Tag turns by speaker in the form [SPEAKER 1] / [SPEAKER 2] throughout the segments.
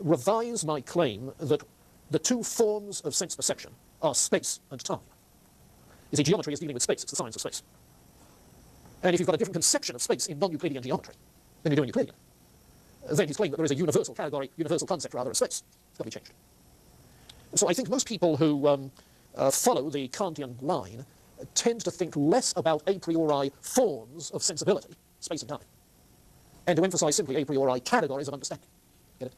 [SPEAKER 1] revise my claim that the two forms of sense perception are space and time. You see, geometry is dealing with space, it's the science of space. And if you've got a different conception of space in non-Euclidean geometry than you do in Euclidean, then his claim that there is a universal category, universal concept rather of space, it's got to be changed. So I think most people who follow the Kantian line tend to think less about a priori forms of sensibility, space and time, and to emphasize simply a priori categories of understanding. Get it?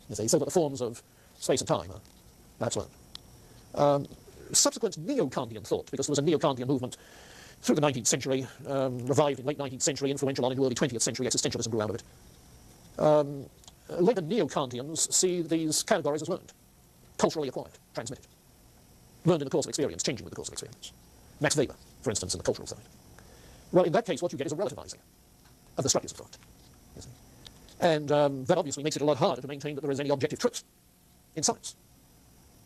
[SPEAKER 1] You see, so that the forms of space and time are perhaps learned. Subsequent neo-Kantian thought, because there was a neo-Kantian movement through the 19th century, revived in late 19th century, influential on in the early 20th century, existentialism grew out of it. Later neo-Kantians see these categories as learned, culturally acquired, transmitted, learned in the course of experience, changing with the course of experience. Max Weber, for instance, in the cultural side. Well, in that case, what you get is a relativizing of the structures of thought. You see. And that obviously makes it a lot harder to maintain that there is any objective truth in science.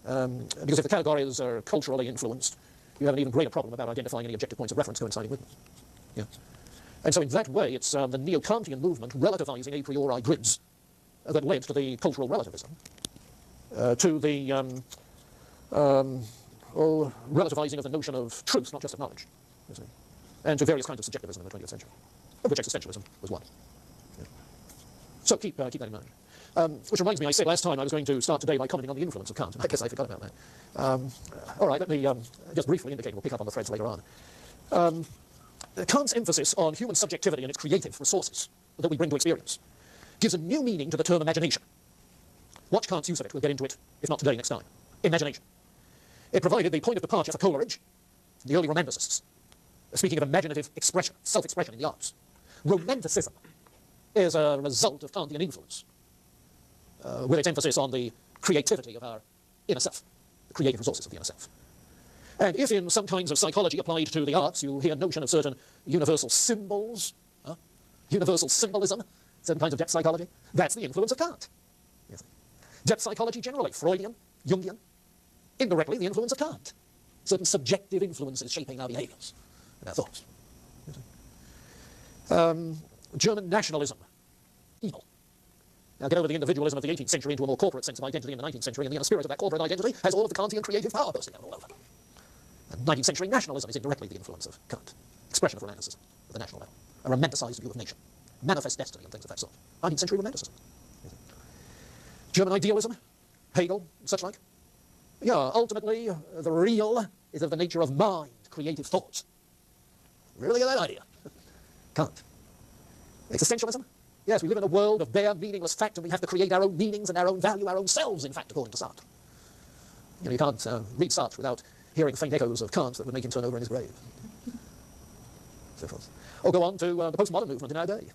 [SPEAKER 1] Because if the categories are culturally influenced, you have an even greater problem about identifying any objective points of reference coinciding with them. Yeah. And so in that way, it's the neo-Kantian movement relativizing a priori grids that led to the cultural relativism, to the relativizing of the notion of truth, not just of knowledge, you see, and to various kinds of subjectivism in the 20th century, of which existentialism was one. Yeah. So keep that in mind. Which reminds me, I said last time I was going to start today by commenting on the influence of Kant, and I guess I forgot about that. All right, let me just briefly indicate, we'll pick up on the threads later on. Kant's emphasis on human subjectivity and its creative resources that we bring to experience gives a new meaning to the term imagination. Watch Kant's use of it, we'll get into it, if not today, next time. Imagination. It provided the point of departure for Coleridge, the early Romanticists, speaking of imaginative expression, self-expression in the arts. Romanticism is a result of Kantian influence, with its emphasis on the creativity of our inner self, the creative resources of the inner self. And if in some kinds of psychology applied to the arts you hear notion of certain universal symbols, universal symbolism, certain kinds of depth psychology, that's the influence of Kant. Yes. Depth psychology generally, Freudian, Jungian, indirectly the influence of Kant. Certain subjective influences shaping our behaviors and our thoughts. German nationalism, evil. Now get over the individualism of the 18th century into a more corporate sense of identity in the 19th century, and the inner spirit of that corporate identity has all of the Kantian creative power bursting out all over. And 19th century nationalism is indirectly the influence of Kant. Expression of romanticism at the national level. A romanticized view of nation. Manifest destiny and things of that sort. 19th century romanticism. German idealism, Hegel, and such like. Yeah, ultimately, the real is of the nature of mind, creative thought. Really get that idea? Kant. Existentialism? Yes, we live in a world of bare, meaningless fact, and we have to create our own meanings and our own value, our own selves, in fact, according to Sartre. You know, you can't read Sartre without hearing faint echoes of Kant that would make him turn over in his grave. So forth. Or go on to the postmodern movement in our day.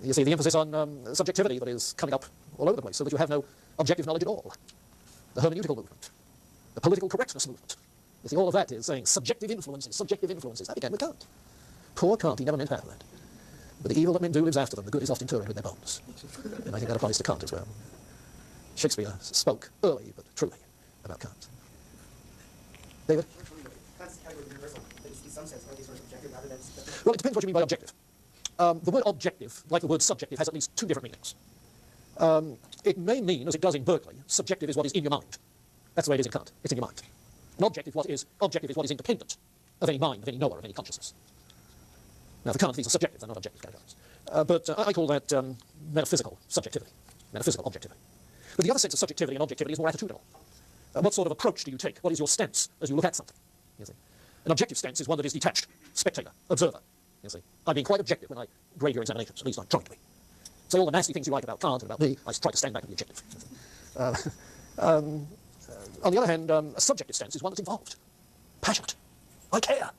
[SPEAKER 1] You see the emphasis on subjectivity that is coming up all over the place, so that you have no objective knowledge at all. The hermeneutical movement, the political correctness movement. You see, all of that is saying subjective influences, subjective influences. That began with Kant. Poor Kant, he never meant half of that. But the evil that men do lives after them, the good is often interred with their bones. And I think that applies to Kant as well. Shakespeare spoke early, but truly, about Kant. David? Well, it depends what you mean by objective. The word objective, like the word subjective, has at least two different meanings. It may mean, as it does in Berkeley, subjective is what is in your mind. That's the way it is in Kant. It's in your mind. And objective is what is independent of any mind, of any knower, of any consciousness. Now, for Kant, these are subjective, they're not objective categories. But I call that metaphysical subjectivity, metaphysical objectivity. But the other sense of subjectivity and objectivity is more attitudinal. What sort of approach do you take? What is your stance as you look at something? You see? An objective stance is one that is detached, spectator, observer. You see? I'm being quite objective when I grade your examinations, at least I'm trying to be. So all the nasty things you write about Kant and about me, I try to stand back and be objective. On the other hand, a subjective stance is one that's involved, passionate. I care.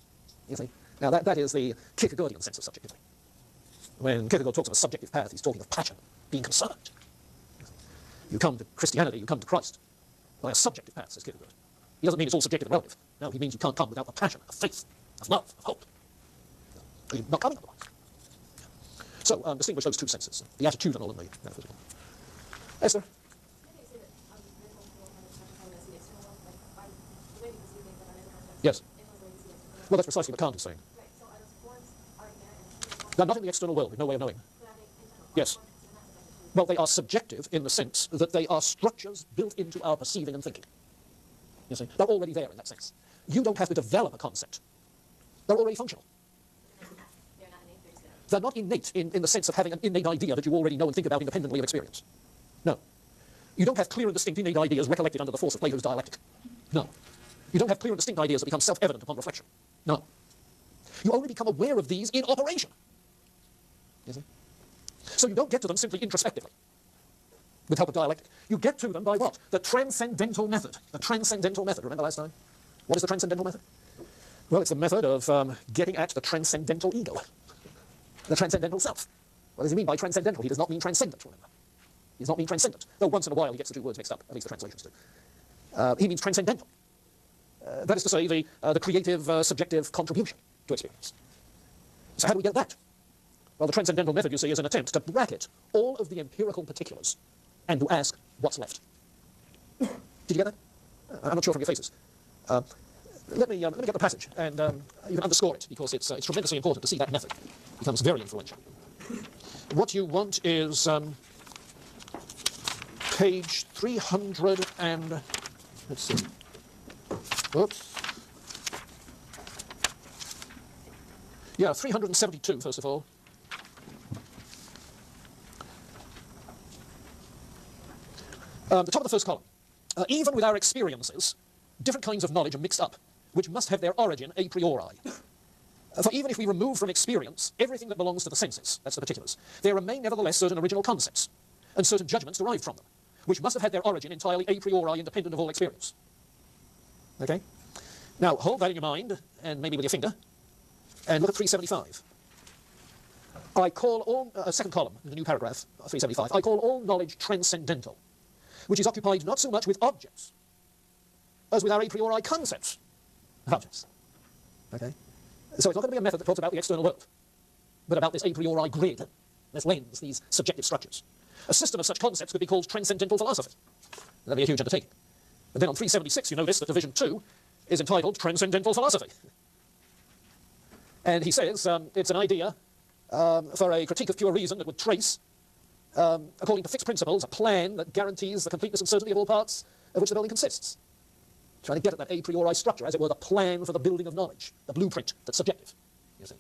[SPEAKER 1] You see? Now that is the Kierkegaardian sense of subjectivity. When Kierkegaard talks of a subjective path, he's talking of passion, being concerned. You come to Christianity, you come to Christ by a subjective path, says Kierkegaard. He doesn't mean it's all subjective and relative. No, he means you can't come without a passion, of faith, of love, of hope. You're not coming otherwise. So distinguish those two senses, the attitudinal and the metaphysical. Esther? Yes. Well, that's precisely what Kant is saying. Now, not in the external world, with no way of knowing. Yes. Well, they are subjective in the sense that they are structures built into our perceiving and thinking. You see, they're already there in that sense. You don't have to develop a concept. They're already functional. They're not innate in the sense of having an innate idea that you already know and think about independently of experience. No. You don't have clear and distinct innate ideas recollected under the force of Plato's dialectic. No. You don't have clear and distinct ideas that become self-evident upon reflection. No. You only become aware of these in operation. You see? So you don't get to them simply introspectively, with help of dialectic. You get to them by what? The transcendental method. The transcendental method. Remember last time? What is the transcendental method? Well, it's the method of getting at the transcendental ego. The transcendental self. What does he mean by transcendental? He does not mean transcendent, remember. He does not mean transcendent. Though once in a while he gets the two words mixed up, at least the translations do. He means transcendental. That is to say, the creative, subjective contribution to experience. So how do we get that? Well, the transcendental method, you see, is an attempt to bracket all of the empirical particulars and to ask what's left. Did you get that? I'm not sure from your faces. Let me get the passage, and you can underscore it, because it's tremendously important to see that method. It becomes very influential. What you want is page 300 and... let's see. Oops. Yeah, 372, first of all. The top of the first column. Even with our experiences, different kinds of knowledge are mixed up, which must have their origin a priori. For even if we remove from experience everything that belongs to the senses, that's the particulars, there remain nevertheless certain original concepts, and certain judgments derived from them, which must have had their origin entirely a priori, independent of all experience. Okay? Now, hold that in your mind, and maybe with your finger, and look at 375. I call all, second column, in the new paragraph, 375, I call all knowledge transcendental, which is occupied not so much with objects as with our a priori concepts of objects. Okay? So it's not going to be a method that talks about the external world, but about this a priori grid, this lens, these subjective structures. A system of such concepts could be called transcendental philosophy. That'd be a huge undertaking. But then on 376, you notice that Division 2 is entitled Transcendental Philosophy. And he says it's an idea for a critique of pure reason that would trace, according to fixed principles, a plan that guarantees the completeness and certainty of all parts of which the building consists. Trying to get at that a priori structure, as it were, the plan for the building of knowledge, the blueprint that's subjective, you see.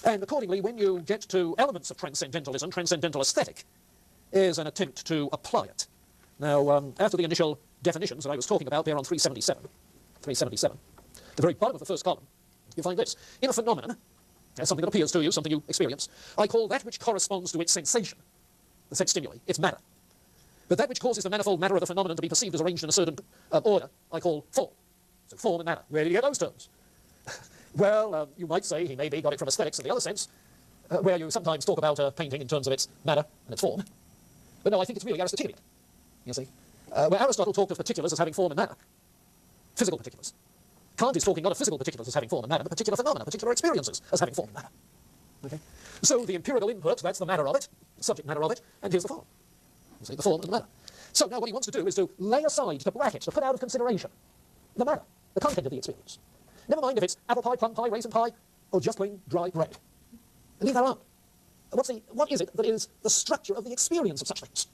[SPEAKER 1] And accordingly, when you get to elements of transcendentalism, transcendental aesthetic is an attempt to apply it. Now, after the initial definitions that I was talking about there on 377, the very bottom of the first column, you find this. In a phenomenon, as something that appears to you, something you experience, I call that which corresponds to its sensation, the sense stimuli, its matter. But that which causes the manifold matter of the phenomenon to be perceived as arranged in a certain order, I call form. So form and matter. Where did you get those terms? Well, you might say he maybe got it from aesthetics in the other sense, where you sometimes talk about a painting in terms of its matter and its form. But no, I think it's really Aristotelian, you see. Where Aristotle talked of particulars as having form and matter, physical particulars. Kant is talking not of physical particulars as having form and matter, but particular phenomena, particular experiences as having form and matter. Okay? So the empirical input, that's the matter of it, the subject matter of it, and here's the form. You see, the form and the matter. So now what he wants to do is to lay aside, to bracket, to put out of consideration the matter, the content of the experience. Never mind if it's apple pie, plum pie, raisin pie, or just plain dry bread. Leave that out. What is it that is the structure of the experience of such things?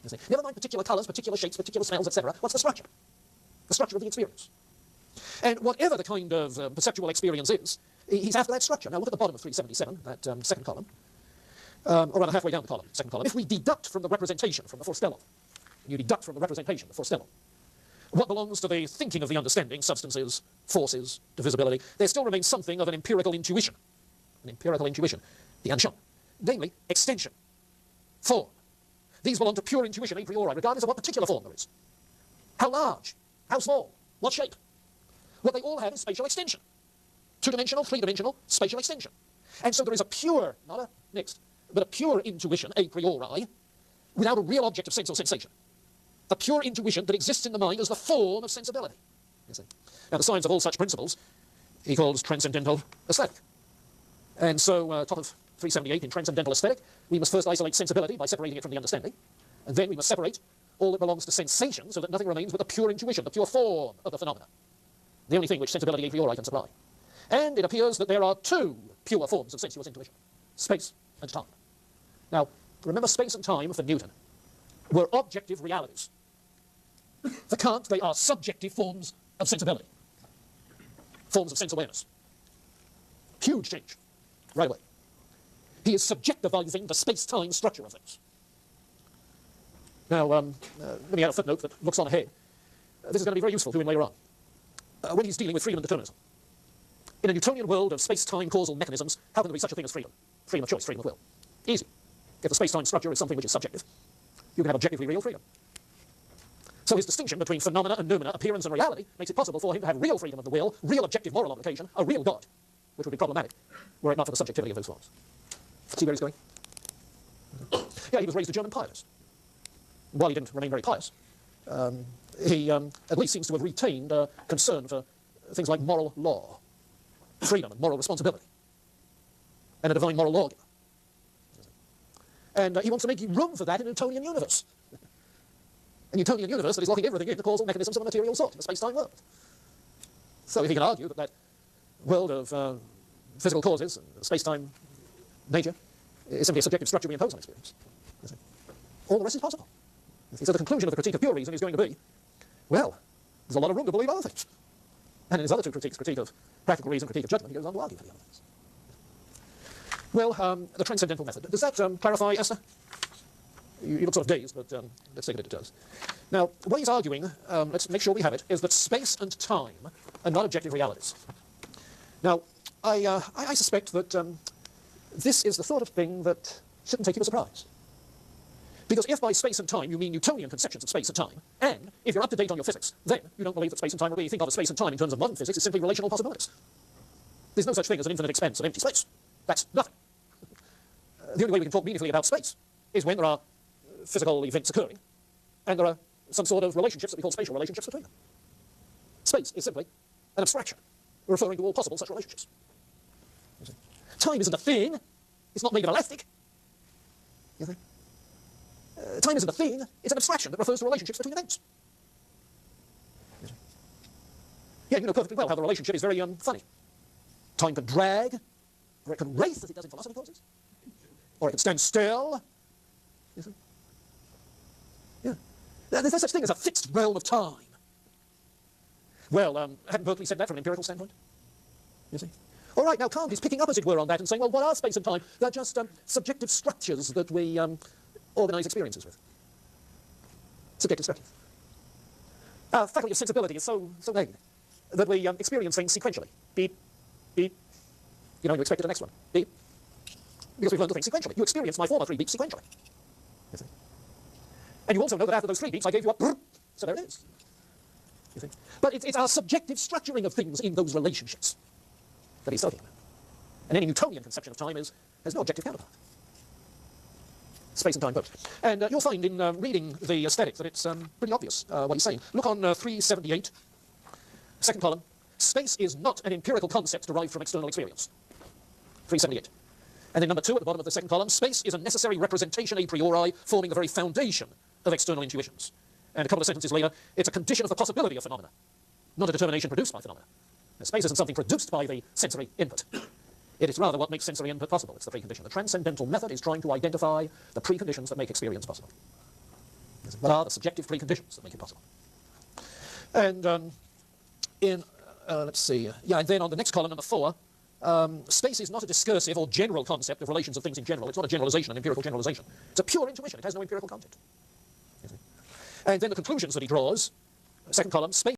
[SPEAKER 1] You see, never mind particular colours, particular shapes, particular smells, etc. What's the structure? The structure of the experience. And whatever the kind of perceptual experience is, he's after that structure. Now look at the bottom of 377, that second column, or rather halfway down the column, second column. If we deduct from the representation, from the forestellum, you deduct from the representation, the forestellum, what belongs to the thinking of the understanding, substances, forces, divisibility, there still remains something of an empirical intuition, the anshan, namely extension, form. These belong to pure intuition a priori, regardless of what particular form there is. How large, how small, what shape. What they all have is spatial extension. Two-dimensional, three-dimensional, spatial extension. And so there is a pure, not a mixed, but a pure intuition a priori, without a real object of sense or sensation. A pure intuition that exists in the mind as the form of sensibility. You see. Now the science of all such principles he calls transcendental aesthetic. And so, top of 378, in transcendental aesthetic, we must first isolate sensibility by separating it from the understanding, and then we must separate all that belongs to sensation so that nothing remains but the pure intuition, the pure form of the phenomena. The only thing which sensibility a priori can supply. And it appears that there are two pure forms of sensuous intuition, space and time. Now, remember space and time for Newton. were objective realities. For Kant, they are subjective forms of sensibility, forms of sense awareness. Huge change, right away. He is subjectivizing the space-time structure of things. Now, let me add a footnote that looks on ahead. This is going to be very useful to him later on, when he's dealing with freedom and determinism. In a Newtonian world of space-time causal mechanisms, how can there be such a thing as freedom? Freedom of choice, freedom of will. Easy. If the space-time structure is something which is subjective, you can have objectively real freedom. So his distinction between phenomena and noumena, appearance and reality, makes it possible for him to have real freedom of the will, real objective moral obligation, a real God, which would be problematic were it not for the subjectivity of those forms. See where he's going? Yeah, he was raised a German pietist. While he didn't remain very pious, he at least seems to have retained a concern for things like moral law, freedom and moral responsibility, and a divine moral lawgiver. And he wants to make room for that in a Newtonian universe. A Newtonian universe that is locking everything in the causal mechanisms of a material sort in the space-time world. So he can argue that that world of physical causes and space-time nature is simply a subjective structure we impose on experience. All the rest is possible. So the conclusion of the critique of pure reason is going to be, well, there's a lot of room to believe other things. And in his other two critiques, critique of practical reason, critique of judgment, he goes on to argue for the other things. Well, the transcendental method. Does that clarify, Esther? You look sort of dazed, but let's take it as it does. Now, what he's arguing, let's make sure we have it, is that space and time are not objective realities. Now, I suspect that this is the sort of thing that shouldn't take you by surprise. Because if by space and time you mean Newtonian conceptions of space and time, and if you're up to date on your physics, then you don't believe that space and time, or really think of as space and time in terms of modern physics, is simply relational possibilities. There's no such thing as an infinite expanse of empty space. That's nothing. The only way we can talk meaningfully about space is when there are physical events occurring, and there are some sort of relationships that we call spatial relationships between them. Space is simply an abstraction referring to all possible such relationships. Time isn't a thing. It's not made of elastic. You think? Time isn't a thing. It's an abstraction that refers to relationships between events. Yeah, you know perfectly well how the relationship is very funny. Time can drag, or it can race, as it does in philosophy courses, or it can stand still. You see? Yeah. There's no such thing as a fixed realm of time. Well, hadn't Berkeley said that from an empirical standpoint? You see? All right, now Kant is picking up, as it were, on that and saying, well, what are space and time? They're just subjective structures that we organize experiences with. Subjective structures. Our faculty of sensibility is so vague that we experience things sequentially. Beep, beep. You know, you expected the next one. Beep. Because we've learned to think sequentially. You experience my former 3 beeps sequentially. You see? And you also know that after those 3 beeps, I gave you a brrr, so there it is. You see? But it's our subjective structuring of things in those relationships that he's talking about. And any Newtonian conception of time has no objective counterpart. Space and time both. And you'll find in reading the aesthetics that it's pretty obvious what he's saying. Look on 378, second column. Space is not an empirical concept derived from external experience. 378. And then number 2 at the bottom of the second column, space is a necessary representation a priori forming the very foundation of external intuitions. And a couple of sentences later, it's a condition of the possibility of phenomena, not a determination produced by phenomena. Now, space isn't something produced by the sensory input. It is rather what makes sensory input possible. It's the precondition. The transcendental method is trying to identify the preconditions that make experience possible. What are the subjective preconditions that make it possible? And let's see, yeah, and then on the next column, number 4, space is not a discursive or general concept of relations of things in general. It's not a generalization, an empirical generalization. It's a pure intuition. It has no empirical content. And then the conclusions that he draws, second column, space